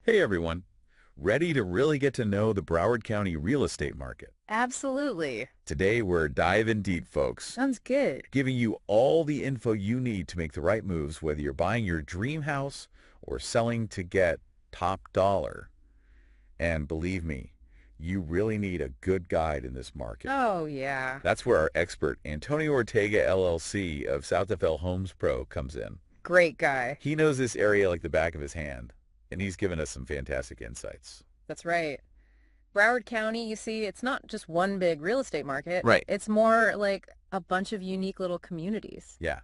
Hey everyone, ready to really get to know the Broward County real estate market? Absolutely. Today we're diving deep, folks, Sounds good. giving you all the info you need to make the right moves, whether you're buying your dream house or selling to get top dollar. And believe me, you really need a good guide in this market. Oh, yeah. That's where our expert, Antonio Ortega, LLC of South FL Homes Pro, comes in. Great guy. He knows this area like the back of his hand, and he's given us some fantastic insights. That's right. Broward County, you see, it's not just one big real estate market. Right. It's more like a bunch of unique little communities. Yeah,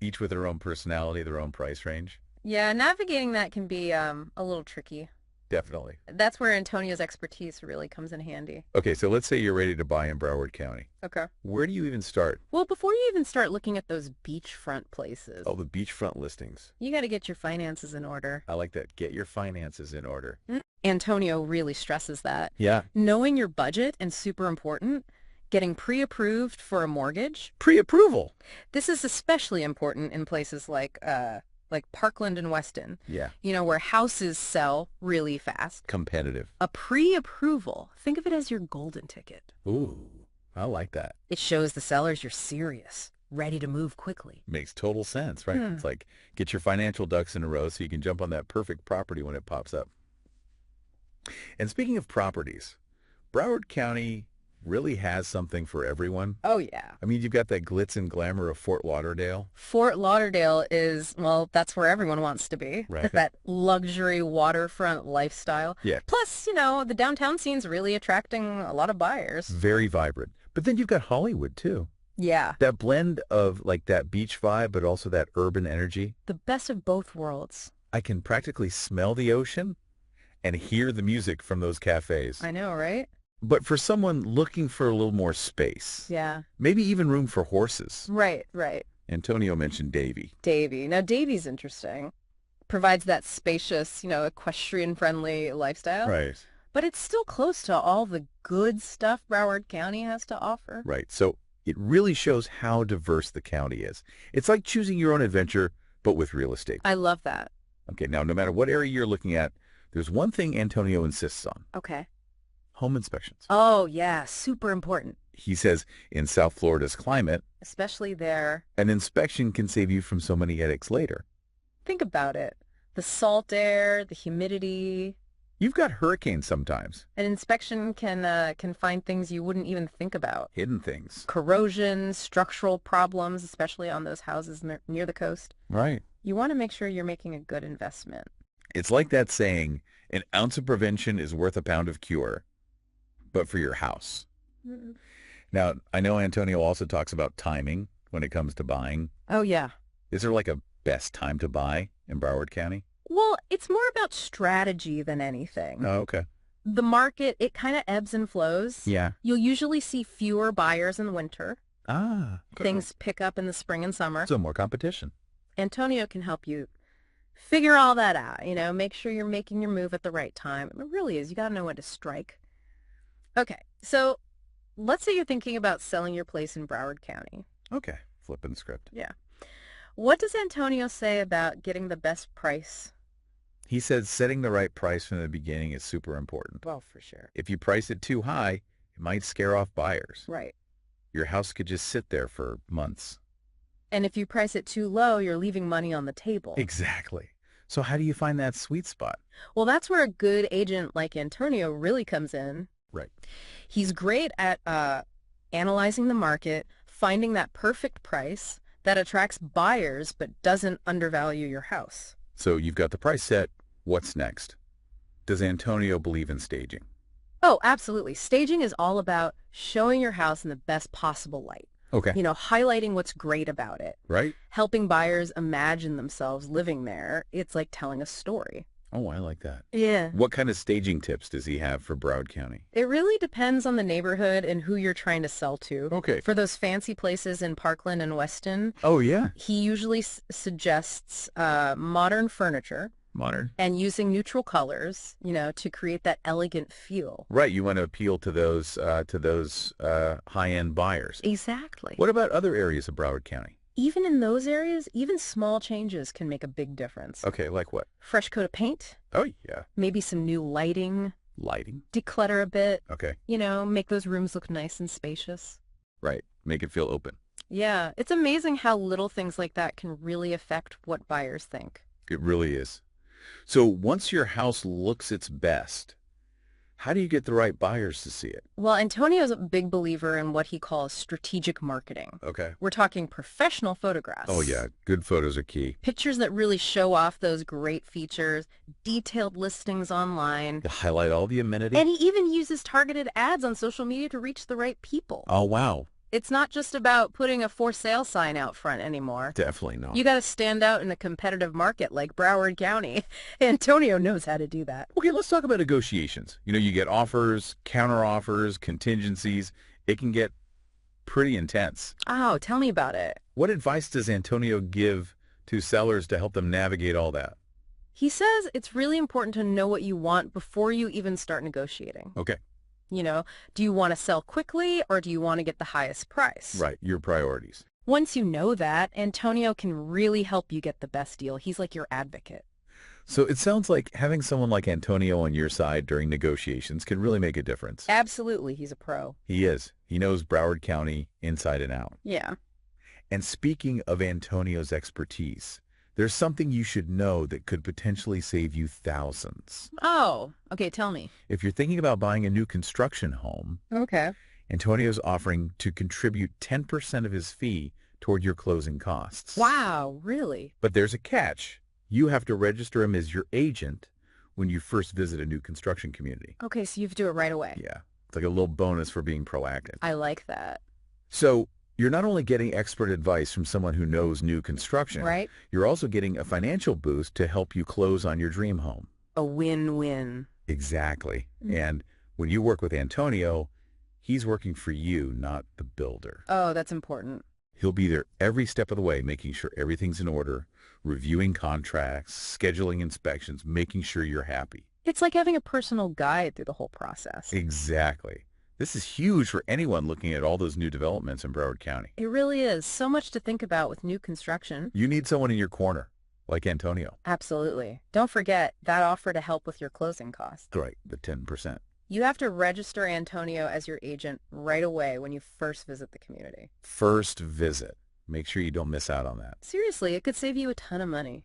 each with their own personality, their own price range. Yeah, navigating that can be a little tricky. Definitely. That's where Antonio's expertise really comes in handy. Okay, so let's say you're ready to buy in Broward County. Okay. Where do you even start? Well, before you even start looking at those beachfront places, Oh, the beachfront listings. you got to get your finances in order. I like that. Get your finances in order. Antonio really stresses that. Yeah. Knowing your budget and super important, getting pre-approved for a mortgage. Pre-approval. This is especially important in places like Parkland and Weston, Yeah. where houses sell really fast. Competitive. A pre-approval, think of it as your golden ticket. Ooh, I like that. It shows the sellers you're serious, ready to move quickly. Makes total sense, right? It's like get your financial ducks in a row so you can jump on that perfect property when it pops up. And speaking of properties, Broward County really has something for everyone. Oh, yeah. I mean, you've got that glitz and glamour of Fort Lauderdale. Fort Lauderdale is, well, that's where everyone wants to be. Right. That luxury waterfront lifestyle. Yeah. Plus, the downtown scene's really attracting a lot of buyers. Very vibrant. But then you've got Hollywood, too. Yeah. That blend of like that beach vibe, but also that urban energy. The best of both worlds. I can practically smell the ocean and hear the music from those cafes. I know, right? But for someone looking for a little more space, Yeah. maybe even room for horses, Right. Antonio mentioned Davy. Davy. Now, Davy's interesting. Provides that spacious, equestrian-friendly lifestyle. Right. But it's still close to all the good stuff Broward County has to offer. Right. So it really shows how diverse the county is. It's like choosing your own adventure, but with real estate. I love that. Okay, now no matter what area you're looking at, there's one thing Antonio insists on. Okay. Home inspections. Oh, yeah. Super important. He says in South Florida's climate, Especially there. an inspection can save you from so many headaches later. Think about it. The salt air, the humidity. You've got hurricanes sometimes. An inspection can find things you wouldn't even think about. Hidden things. Corrosion, structural problems, especially on those houses near the coast. Right. You want to make sure you're making a good investment. It's like that saying, an ounce of prevention is worth a pound of cure, but for your house. Mm. Now, I know Antonio also talks about timing when it comes to buying. Oh, yeah. Is there like a best time to buy in Broward County? Well, it's more about strategy than anything. Oh, okay. The market, it kind of ebbs and flows. Yeah. You'll usually see fewer buyers in winter. Ah. Okay. Things pick up in the spring and summer. So more competition. Antonio can help you figure all that out, make sure you're making your move at the right time. It really is. You got to know when to strike. Okay, so let's say you're thinking about selling your place in Broward County. Okay. Flipping the script. Yeah. What does Antonio say about getting the best price? He says setting the right price from the beginning is super important. Well, for sure. If you price it too high, it might scare off buyers. Right. Your house could just sit there for months. And if you price it too low, you're leaving money on the table. Exactly. So how do you find that sweet spot? Well, that's where a good agent like Antonio really comes in. Right. He's great at analyzing the market, finding that perfect price that attracts buyers but doesn't undervalue your house. So you've got the price set. What's next? Does Antonio believe in staging? Oh, absolutely. Staging is all about showing your house in the best possible light. Okay. Highlighting what's great about it. Right? Helping buyers imagine themselves living there. It's like telling a story. Oh, I like that. Yeah. What kind of staging tips does he have for Broward County? It really depends on the neighborhood and who you're trying to sell to. Okay. For those fancy places in Parkland and Weston, Oh, yeah. he usually suggests modern furniture. Modern. And using neutral colors, to create that elegant feel. Right. You want to appeal to those high-end buyers. Exactly. What about other areas of Broward County? even in those areas, even small changes can make a big difference. Okay, like what? Fresh coat of paint, Oh, yeah. maybe some new lighting, Lighting. declutter a bit, Okay. make those rooms look nice and spacious. Right. Make it feel open. Yeah, it's amazing how little things like that can really affect what buyers think. It really is. So once your house looks its best, how do you get the right buyers to see it? Well, Antonio's a big believer in what he calls strategic marketing. Okay. We're talking professional photographs. Oh, yeah. Good photos are key. Pictures that really show off those great features, detailed listings online. To highlight all the amenities. And he even uses targeted ads on social media to reach the right people. Oh, wow. It's not just about putting a for sale sign out front anymore. Definitely not. You got to stand out in a competitive market like Broward County. Antonio knows how to do that. Okay, let's talk about negotiations. You get offers, counter offers, contingencies. It can get pretty intense. Oh, tell me about it. What advice does Antonio give to sellers to help them navigate all that? He says it's really important to know what you want before you even start negotiating. Okay. Do you want to sell quickly or do you want to get the highest price? Right, your priorities. Once you know that, Antonio can really help you get the best deal. He's like your advocate. So it sounds like having someone like Antonio on your side during negotiations can really make a difference. Absolutely, he's a pro. He is. He knows Broward County inside and out. Yeah. And speaking of Antonio's expertise, there's something you should know that could potentially save you thousands. Oh, okay, tell me. If you're thinking about buying a new construction home, Okay. Antonio's offering to contribute 10% of his fee toward your closing costs. Wow, really? But there's a catch. You have to register him as your agent when you first visit a new construction community. Okay, so you have to do it right away. Yeah, it's like a little bonus for being proactive. I like that. So you're not only getting expert advice from someone who knows new construction, Right? you're also getting a financial boost to help you close on your dream home. A win-win. Exactly. Mm. And when you work with Antonio, he's working for you, not the builder. Oh, that's important. He'll be there every step of the way, making sure everything's in order, reviewing contracts, scheduling inspections, making sure you're happy. It's like having a personal guide through the whole process. Exactly. This is huge for anyone looking at all those new developments in Broward County. It really is. So much to think about with new construction. You need someone in your corner, like Antonio. Absolutely. Don't forget that offer to help with your closing costs. Right, the 10%. You have to register Antonio as your agent right away when you first visit the community. First visit. Make sure you don't miss out on that. Seriously, it could save you a ton of money.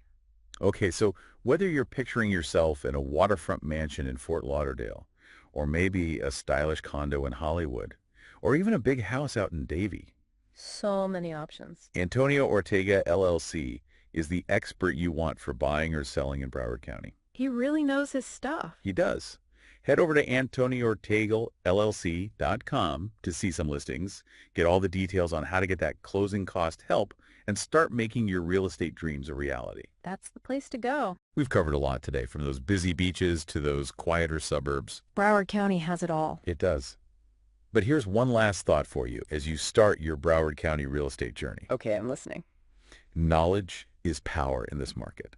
Okay, so whether you're picturing yourself in a waterfront mansion in Fort Lauderdale, or maybe a stylish condo in Hollywood, or even a big house out in Davie, So many options. Antonio Ortega, LLC, is the expert you want for buying or selling in Broward County. He really knows his stuff. He does. Head over to AntonioOrtegaLLC.com to see some listings, get all the details on how to get that closing cost help, and start making your real estate dreams a reality. That's the place to go. We've covered a lot today, from those busy beaches to those quieter suburbs. Broward County has it all. It does. But here's one last thought for you as you start your Broward County real estate journey. Okay, I'm listening. Knowledge is power in this market.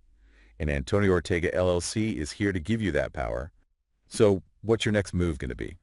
And Antonio Ortega LLC is here to give you that power. So what's your next move going to be?